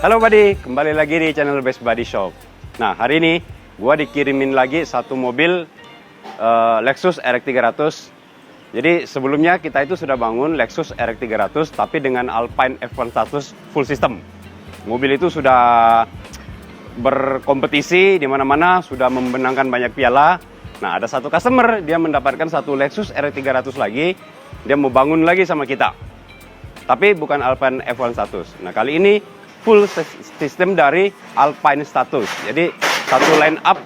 Halo buddy, kembali lagi di channel Best Buddy Shop. Nah, hari ini gua dikirimin lagi satu mobil Lexus RX 300. Jadi sebelumnya kita itu sudah bangun Lexus RX 300 tapi dengan Alpine F1 status full system. Mobil itu sudah berkompetisi di mana-mana, sudah memenangkan banyak piala. Nah, ada satu customer, dia mendapatkan satu Lexus RX 300 lagi. Dia mau bangun lagi sama kita. Tapi bukan Alpine F1 status. Nah, kali ini full sistem dari Alpine status. Jadi satu line up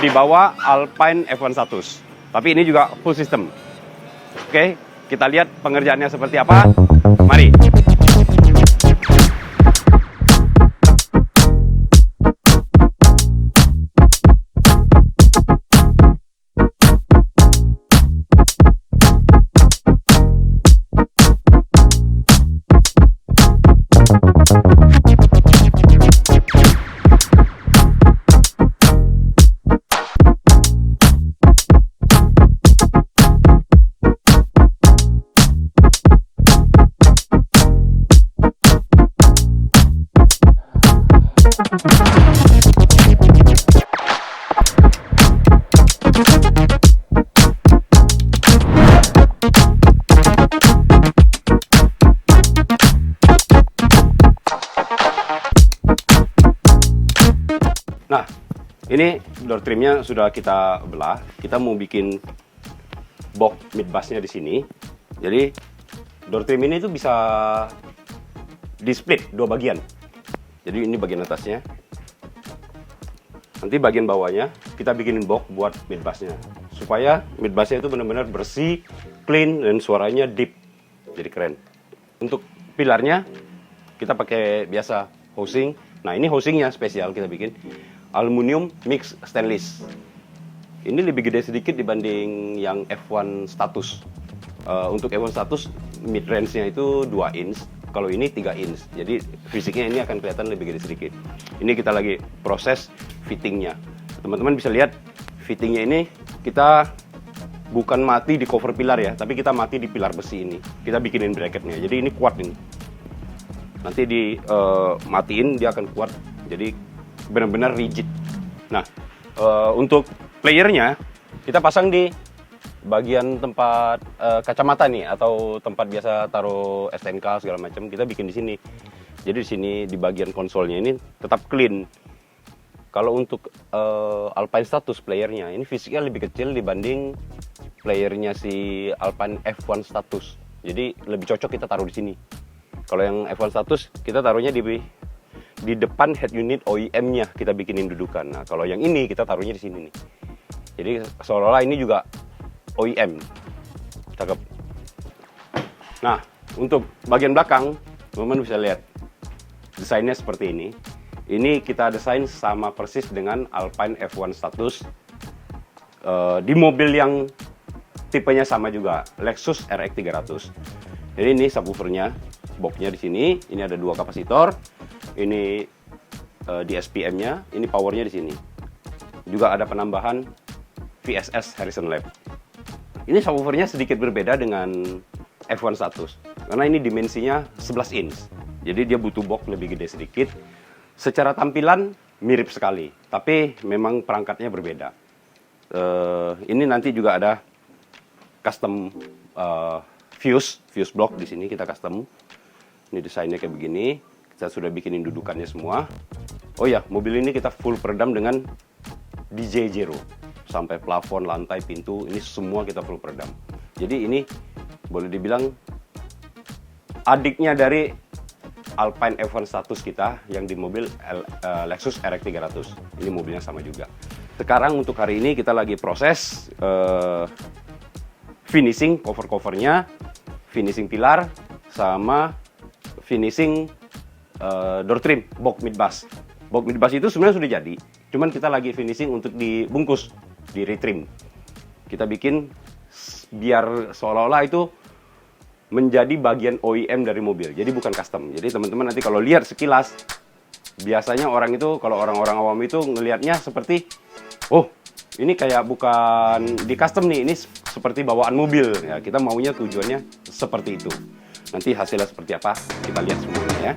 di bawah Alpine F1 status. Tapi ini juga full system. Oke, kita lihat pengerjaannya seperti apa. Mari. Nah, ini door trimnya sudah kita belah. Kita mau bikin box mid bassnya di sini. Jadi door trim ini tuh bisa di split dua bagian. Jadi ini bagian atasnya. Nanti bagian bawahnya kita bikinin box buat mid bassnya. Supaya mid bassnya itu benar-benar bersih, clean, dan suaranya deep. Jadi keren. Untuk pilarnya kita pakai biasa housing. Nah, ini housingnya spesial kita bikin. Aluminium mix stainless. Ini lebih gede sedikit dibanding yang F1 status. Untuk F1 status mid range-nya itu 2 inch. Kalau ini 3 inch. Jadi fisiknya ini akan kelihatan lebih gede sedikit. Ini kita lagi proses fittingnya. Teman-teman bisa lihat fittingnya ini kita bukan mati di cover pilar ya, tapi kita mati di pilar besi ini. Kita bikinin bracketnya. Jadi ini kuat ini. Nanti di matiin dia akan kuat. Jadi benar-benar rigid. Nah, untuk playernya kita pasang di bagian tempat kacamata nih, atau tempat biasa taruh STNK segala macam. Kita bikin di sini. Jadi di sini di bagian konsolnya ini tetap clean. Kalau untuk Alpine status playernya ini fisiknya lebih kecil dibanding playernya si Alpine F1 status. Jadi lebih cocok kita taruh di sini. Kalau yang F1 status kita taruhnya di depan head unit OEM-nya, kita bikinin dudukan. Nah, kalau yang ini kita taruhnya di sini nih. Jadi seolah-olah ini juga OEM. Cakep. Nah, untuk bagian belakang, teman-teman bisa lihat desainnya seperti ini. Ini kita desain sama persis dengan Alpine F1 status. Di mobil yang tipenya sama juga, Lexus RX 300. Jadi ini subwoofernya, boxnya di sini. Ini ada 2 kapasitor. Ini di SPM-nya, ini powernya di sini. Juga ada penambahan VSS Harrison Lab. Ini subwoofernya sedikit berbeda dengan F1 status, karena ini dimensinya 11 inch. Jadi dia butuh box lebih gede sedikit. Secara tampilan mirip sekali, tapi memang perangkatnya berbeda. Ini nanti juga ada custom fuse block di sini, kita custom. Ini desainnya kayak begini. Kita sudah bikinin dudukannya semua. Oh ya, mobil ini kita full peredam dengan DJ Zero. Sampai plafon, lantai, pintu, ini semua kita full peredam. Jadi ini boleh dibilang adiknya dari Alpine F1 status kita yang di mobil Lexus RX 300. Ini mobilnya sama juga. Sekarang untuk hari ini kita lagi proses finishing cover-covernya, finishing pilar, sama finishing door trim, box mid bass. Box mid bass itu sebenarnya sudah jadi, cuman kita lagi finishing untuk dibungkus, di retrim. Kita bikin biar seolah-olah itu menjadi bagian OEM dari mobil, jadi bukan custom. Jadi teman-teman nanti kalau lihat sekilas, biasanya orang itu, kalau orang-orang awam itu ngelihatnya seperti, oh ini kayak bukan di custom nih, ini seperti bawaan mobil. Ya, kita maunya tujuannya seperti itu. Nanti hasilnya seperti apa, kita lihat semuanya ya.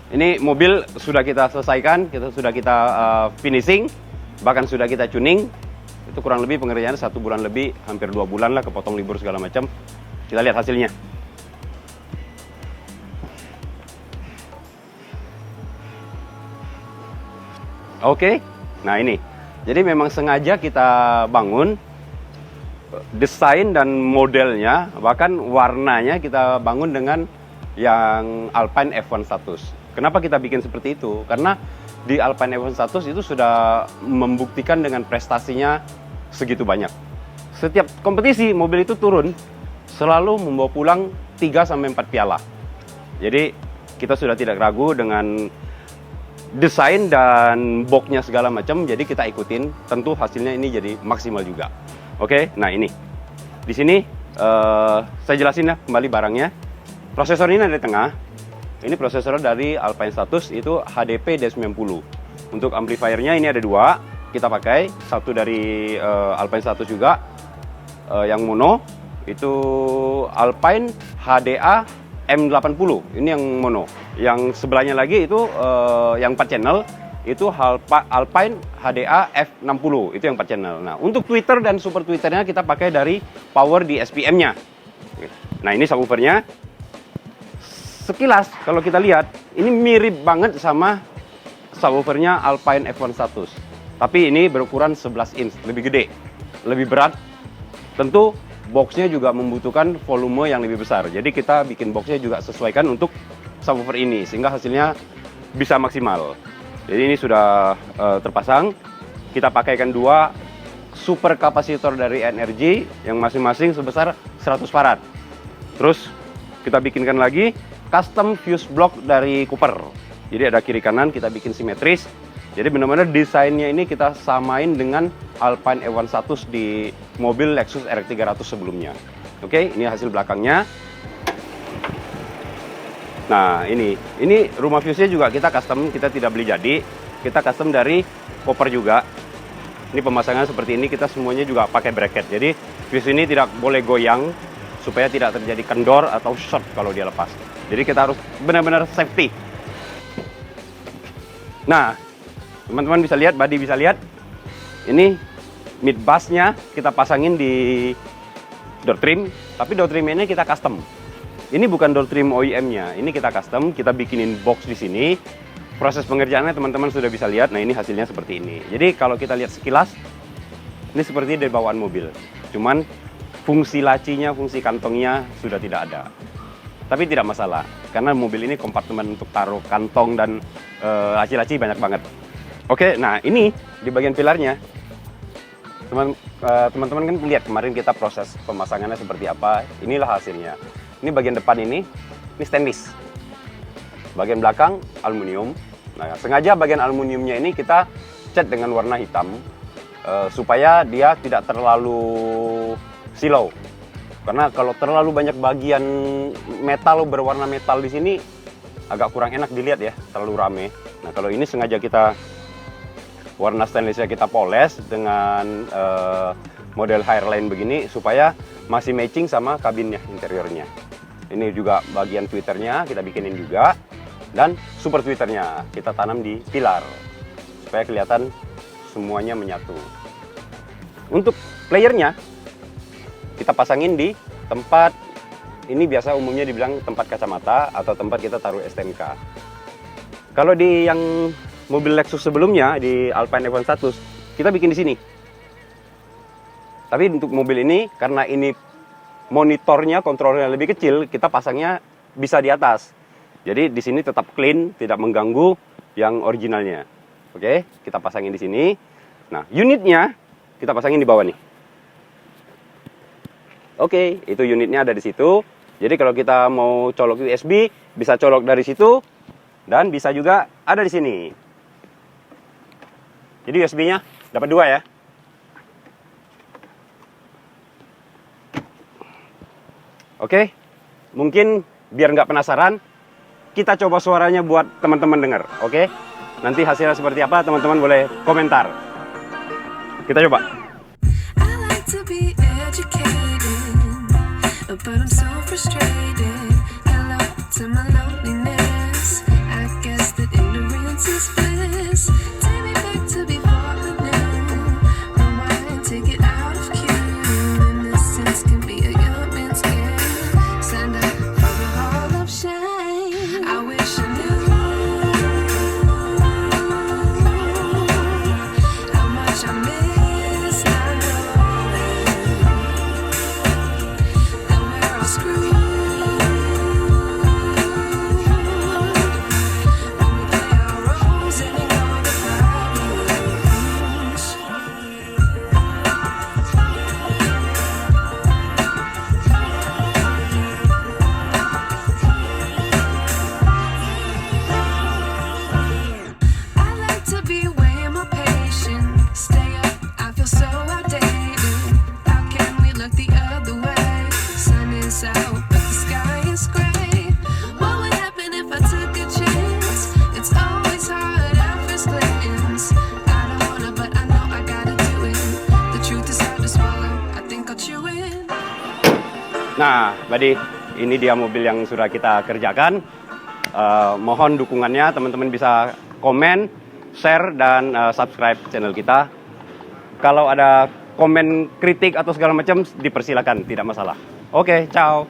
Ini mobil sudah kita selesaikan, sudah kita finishing, bahkan sudah kita tuning. Itu kurang lebih pengerjaannya 1 bulan lebih, hampir 2 bulan lah, kepotong libur segala macam. Kita lihat hasilnya. Oke, nah ini. Jadi memang sengaja kita bangun desain dan modelnya, bahkan warnanya kita bangun dengan yang Alpine F1 status. Kenapa kita bikin seperti itu? Karena di Alpine F1 status itu sudah membuktikan dengan prestasinya segitu banyak. Setiap kompetisi mobil itu turun selalu membawa pulang 3-4 piala. Jadi kita sudah tidak ragu dengan desain dan boxnya segala macam, jadi kita ikutin. Tentu hasilnya ini jadi maksimal juga. Oke, nah ini di sini saya jelasin ya kembali barangnya. Prosesor ini ada di tengah. Ini prosesor dari Alpine status, itu HDP D90. Untuk amplifiernya ini ada 2 kita pakai, satu dari Alpine status juga yang mono, itu Alpine HDA M80, ini yang mono. Yang sebelahnya lagi itu yang 4 channel, itu Alpine HDA F60, itu yang 4 channel. Nah, untuk tweeter dan super tweeternya kita pakai dari power di SPM-nya. Nah, ini subwoofernya. Sekilas kalau kita lihat, ini mirip banget sama subwoofernya Alpine F1 status. Tapi ini berukuran 11 inch, lebih gede, lebih berat. Tentu boxnya juga membutuhkan volume yang lebih besar. Jadi kita bikin boxnya juga sesuaikan untuk subwoofer ini, sehingga hasilnya bisa maksimal. Jadi ini sudah terpasang. Kita pakaikan 2 super kapasitor dari NRG yang masing-masing sebesar 100 farad. Terus kita bikinkan lagi custom fuse block dari Cooper. Jadi ada kiri kanan, kita bikin simetris. Jadi benar-benar desainnya ini kita samain dengan Alpine F1 status di mobil Lexus RX 300 sebelumnya. Oke, ini hasil belakangnya. Nah, ini rumah fuse-nya juga kita custom, kita tidak beli jadi. Kita custom dari Cooper juga. Ini pemasangan seperti ini, kita semuanya juga pakai bracket. Jadi fuse ini tidak boleh goyang supaya tidak terjadi kendor atau short kalau dia lepas. Jadi kita harus benar-benar safety. Nah, teman-teman bisa lihat, body bisa lihat. Ini mid bass-nya kita pasangin di door trim, tapi door trim ini kita custom. Ini bukan door trim OEM-nya, ini kita custom, kita bikinin box di sini. Proses pengerjaannya teman-teman sudah bisa lihat. Nah, ini hasilnya seperti ini. Jadi kalau kita lihat sekilas, ini seperti dari bawaan mobil. Cuman fungsi lacinya, fungsi kantongnya sudah tidak ada. Tapi tidak masalah, karena mobil ini kompartemen untuk taruh kantong dan laci-laci banyak banget. Oke, nah ini di bagian pilarnya. Teman-teman kan lihat kemarin kita proses pemasangannya seperti apa. Inilah hasilnya. Ini bagian depan ini stainless. Bagian belakang aluminium. Nah, sengaja bagian aluminiumnya ini kita cat dengan warna hitam supaya dia tidak terlalu silau. Karena kalau terlalu banyak bagian metal berwarna metal di sini agak kurang enak dilihat ya, terlalu rame. Nah, kalau ini sengaja kita warna stainlessnya kita poles dengan model Hireline begini supaya masih matching sama kabinnya, interiornya. Ini juga bagian tweeternya kita bikinin juga, dan super tweeternya kita tanam di pilar supaya kelihatan semuanya menyatu. Untuk playernya kita pasangin di tempat, ini biasa umumnya dibilang tempat kacamata atau tempat kita taruh STNK. Kalau di yang mobil Lexus sebelumnya di Alpine F1 status, kita bikin di sini. Tapi untuk mobil ini, karena ini monitornya, kontrolnya lebih kecil, kita pasangnya bisa di atas. Jadi di sini tetap clean, tidak mengganggu yang originalnya. Oke, kita pasangin di sini. Nah, unitnya kita pasangin di bawah nih. Oke, itu unitnya ada di situ. Jadi kalau kita mau colok USB, bisa colok dari situ, dan bisa juga ada di sini. Jadi USB-nya dapat 2 ya. Oke, mungkin biar nggak penasaran, kita coba suaranya buat teman-teman dengar. Oke, nanti hasilnya seperti apa teman-teman boleh komentar. Kita coba. But I'm so frustrated. Hello to my loneliness. I guess Ignorance is bliss. Take me back to before the new. Rewind, take it out of cue. Innocence can be a young man's game. Stand up for the hall of shame. I wish I knew how much I miss not knowing that we're all screwed. When we play our roles and ignore the problems. I like to be weighing my patience. Stay up, I feel so outdated. How can we look the other way? Sun is out, but the sky is gray. What would happen if I took a chance? It's always hard at first glance. I don't wanna, but I know I gotta do it. The truth is hard to swallow. I think I'll chew it. Nah, Buddy, ini dia mobil yang sudah kita kerjakan. Mohon dukungannya, teman-teman bisa komen, share, dan subscribe channel kita. Kalau ada komen kritik atau segala macam, dipersilakan, tidak masalah. Oke, ciao.